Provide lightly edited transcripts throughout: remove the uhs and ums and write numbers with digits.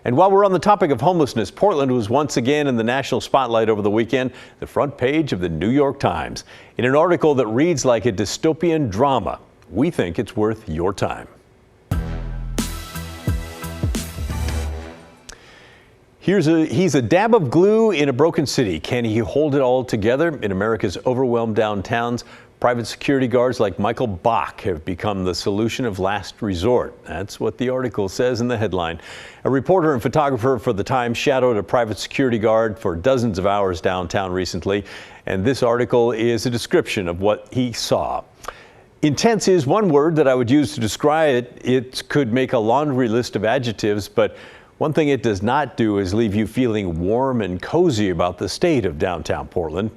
And while we're on the topic of homelessness, Portland was once again in the national spotlight over the weekend, the front page of the New York Times. In an article that reads like a dystopian drama, we think it's worth your time. He's a dab of glue in a broken city. Can he hold it all together? In America's overwhelmed downtowns, private security guards like Michael Bach have become the solution of last resort. That's what the article says in the headline. A reporter and photographer for the Times shadowed a private security guard for dozens of hours downtown recently, and this article is a description of what he saw. Intense is one word that I would use to describe it. It could make a laundry list of adjectives, but one thing it does not do is leave you feeling warm and cozy about the state of downtown Portland.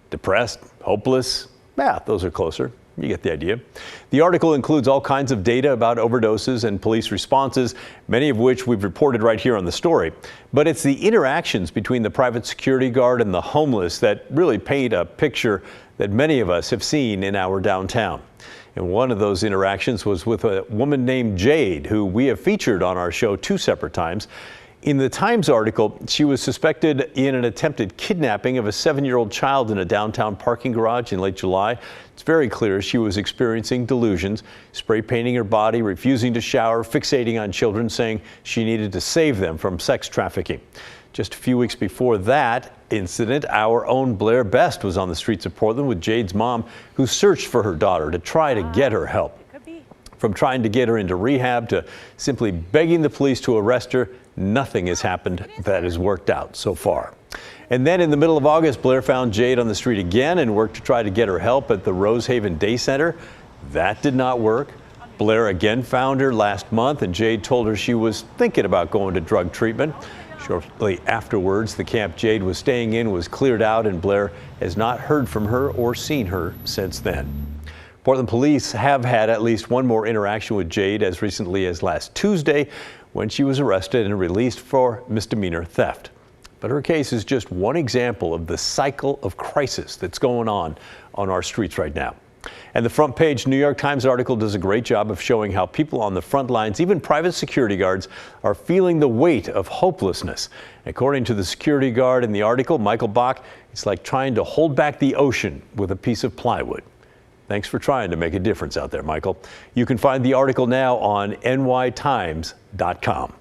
Depressed, hopeless, those are closer. You get the idea. The article includes all kinds of data about overdoses and police responses, many of which we've reported right here on the story. But it's the interactions between the private security guard and the homeless that really paint a picture that many of us have seen in our downtown. And one of those interactions was with a woman named Jade, who we have featured on our show 2 separate times. In the Times article, she was suspected in an attempted kidnapping of a 7-year-old child in a downtown parking garage in late July. It's very clear she was experiencing delusions, spray painting her body, refusing to shower, fixating on children, saying she needed to save them from sex trafficking. Just a few weeks before that incident, our own Blair Best was on the streets of Portland with Jade's mom, who searched for her daughter to try to get her help. From trying to get her into rehab to simply begging the police to arrest her, nothing has happened that has worked out so far. And then in the middle of August, Blair found Jade on the street again and worked to try to get her help at the Rosehaven Day Center. That did not work. Blair again found her last month, and Jade told her she was thinking about going to drug treatment. Shortly afterwards, the camp Jade was staying in was cleared out, and Blair has not heard from her or seen her since then. Portland police have had at least one more interaction with Jade as recently as last Tuesday, when she was arrested and released for misdemeanor theft. But her case is just one example of the cycle of crisis that's going on our streets right now. And the front page New York Times article does a great job of showing how people on the front lines, even private security guards, are feeling the weight of hopelessness. According to the security guard in the article, Michael Bach, it's like trying to hold back the ocean with a piece of plywood. Thanks for trying to make a difference out there, Michael. You can find the article now on nytimes.com.